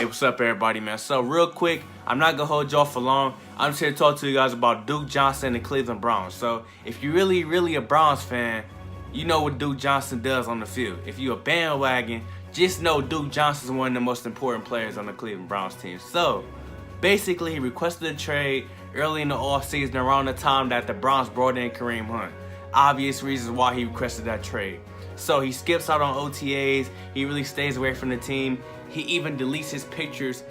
Hey, what's up, everybody, man? So, real quick, I'm not gonna hold y'all for long. I'm just here to talk to you guys about Duke Johnson and the Cleveland Browns. So, if you're really a Browns fan, you know what Duke Johnson does on the field. If you're a bandwagon, just know Duke Johnson is one of the most important players on the Cleveland Browns team. So, basically, he requested a trade early in the offseason around the time that the Browns brought in Kareem Hunt. Obvious reasons why he requested that trade. So he skips out on OTAs, he really stays away from the team. He even deletes his pictures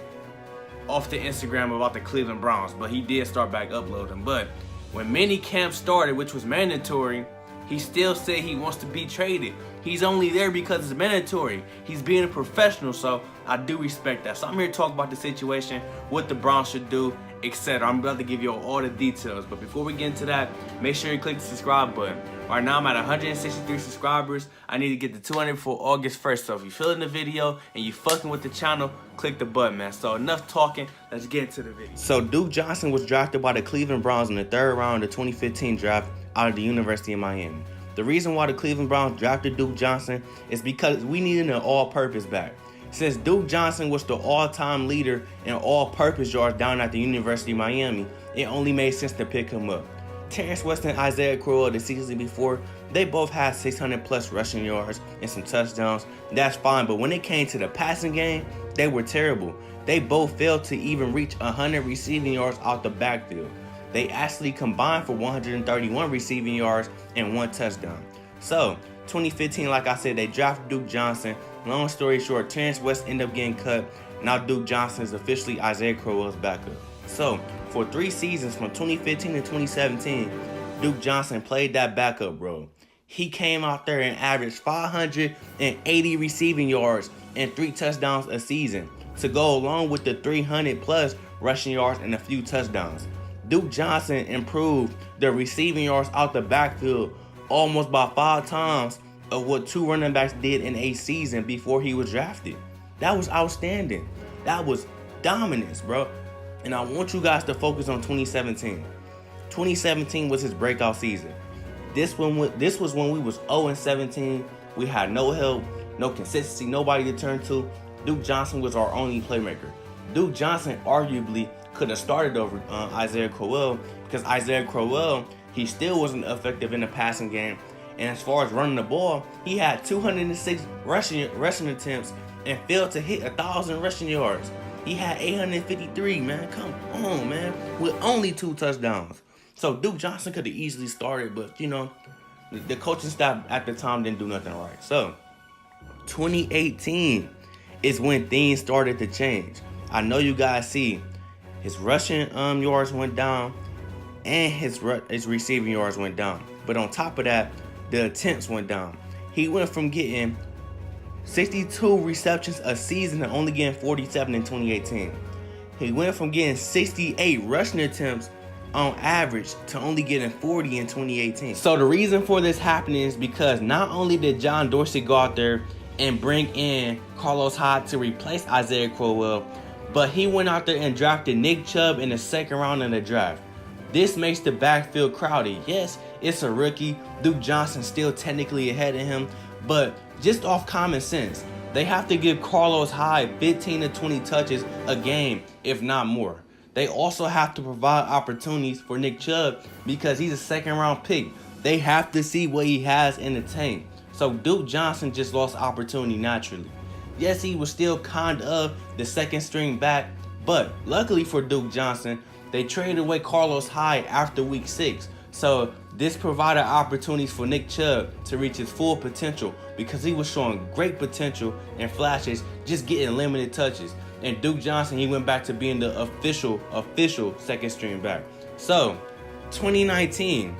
off the Instagram about the Cleveland Browns, but he did start back uploading. But when mini camp started, which was mandatory, he still said he wants to be traded. He's only there because it's mandatory. He's being a professional, so I do respect that. So I'm here to talk about the situation, what the Browns should do, etc. I'm about to give you all the details. But before we get into that, make sure you click the subscribe button. Right now I'm at 163 subscribers. I need to get to 200 before August 1st. So if you're feeling the video and you fucking with the channel, click the button, man. So enough talking, let's get into the video. So Duke Johnson was drafted by the Cleveland Browns in the 3rd round of the 2015 draft out of the University of Miami. The reason why the Cleveland Browns drafted Duke Johnson is because we needed an all-purpose back. Since Duke Johnson was the all-time leader in all-purpose yards down at the University of Miami, it only made sense to pick him up. Terrence West and Isaiah Crowell the season before, they both had 600 plus rushing yards and some touchdowns. That's fine, but when it came to the passing game, they were terrible. They both failed to even reach 100 receiving yards out the backfield. They actually combined for 131 receiving yards and 1 touchdown. So, 2015, like I said, they drafted Duke Johnson. Long story short, Terrence West ended up getting cut. Now Duke Johnson is officially Isaiah Crowell's backup. So, for 3 seasons from 2015 to 2017, Duke Johnson played that backup role. He came out there and averaged 580 receiving yards and 3 touchdowns a season to go along with the 300 plus rushing yards and a few touchdowns. Duke Johnson improved the receiving yards out the backfield almost by 5 times of what 2 running backs did in a season before he was drafted. That was outstanding. That was dominance, bro. And I want you guys to focus on 2017. 2017 was his breakout season. This was when we was 0-17. We had no help, no consistency, nobody to turn to. Duke Johnson was our only playmaker. Duke Johnson arguably could have started over Isaiah Crowell because Isaiah Crowell, he still wasn't effective in the passing game. And as far as running the ball, he had 206 rushing attempts and failed to hit 1,000 rushing yards. He had 853, man. Come on, man. With only 2 touchdowns. So Duke Johnson could have easily started, but, you know, the coaching staff at the time didn't do nothing right. So 2018 is when things started to change. I know you guys see his rushing yards went down and his receiving yards went down. But on top of that, the attempts went down. He went from getting 62 receptions a season to only getting 47 in 2018. He went from getting 68 rushing attempts on average to only getting 40 in 2018. So the reason for this happening is because not only did John Dorsey go out there and bring in Carlos Hyde to replace Isaiah Crowell, but he went out there and drafted Nick Chubb in the 2nd round of the draft. This makes the backfield crowded. Yes, it's a rookie. Duke Johnson still technically ahead of him, but just off common sense, they have to give Carlos Hyde 15 to 20 touches a game, if not more. They also have to provide opportunities for Nick Chubb because he's a 2nd round pick. They have to see what he has in the tank. So Duke Johnson just lost opportunity naturally. Yes, he was still kind of the 2nd string back, but luckily for Duke Johnson, they traded away Carlos Hyde after week 6. So this provided opportunities for Nick Chubb to reach his full potential because he was showing great potential and flashes, just getting limited touches. And Duke Johnson, he went back to being the official 2nd string back. So 2019,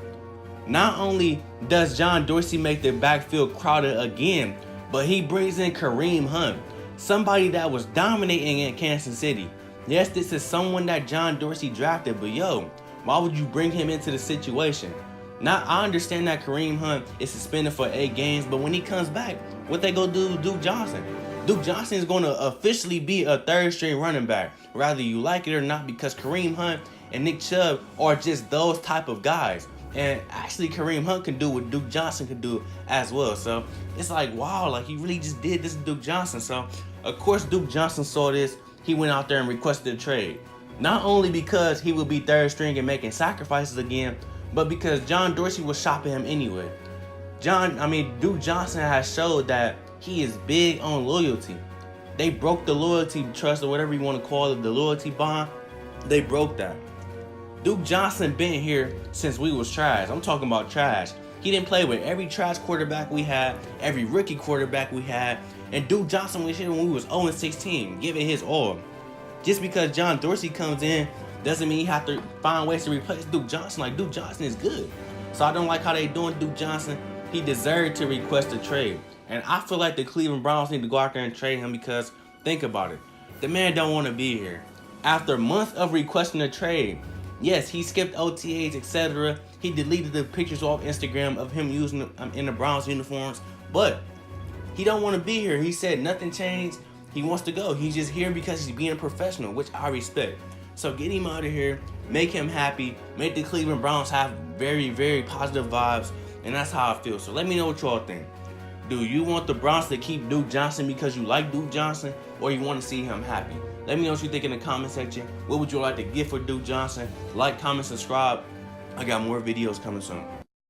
not only does John Dorsey make the backfield crowded again, but he brings in Kareem Hunt, somebody that was dominating in Kansas City. Yes, this is someone that John Dorsey drafted, but yo, why would you bring him into the situation? Now, I understand that Kareem Hunt is suspended for 8 games, but when he comes back, what they gonna do to Duke Johnson? Duke Johnson is gonna officially be a 3rd string running back, whether you like it or not, because Kareem Hunt and Nick Chubb are just those type of guys. And actually, Kareem Hunt can do what Duke Johnson can do as well. So it's like, wow, like he really just did this to Duke Johnson. So of course Duke Johnson saw this. he went out there and requested a trade. Not only because he would be third string and making sacrifices again, but because John Dorsey was shopping him anyway. Duke Johnson has showed that he is big on loyalty. They broke the loyalty trust, or whatever you want to call it, the loyalty bond. They broke that. Duke Johnson been here since we was trash. I'm talking about trash. He didn't play with every trash quarterback we had, every rookie quarterback we had, and Duke Johnson was here when we was 0-16, giving his all. Just because John Dorsey comes in doesn't mean you have to find ways to replace Duke Johnson. Like, Duke Johnson is good. So I don't like how they doing Duke Johnson. He deserved to request a trade. And I feel like the Cleveland Browns need to go out there and trade him because, think about it, the man don't want to be here. After months of requesting a trade, yes, he skipped OTAs, etc. He deleted the pictures off Instagram of him using them in the Browns uniforms, but he don't want to be here. He said nothing changed. He wants to go. He's just here because he's being a professional, which I respect. So get him out of here, make him happy, make the Cleveland Browns have very, very positive vibes, and that's how I feel. So let me know what y'all think. Do you want the Browns to keep Duke Johnson because you like Duke Johnson, or you want to see him happy? Let me know what you think in the comment section. What would you like to get for Duke Johnson? Like, comment, subscribe. I got more videos coming soon.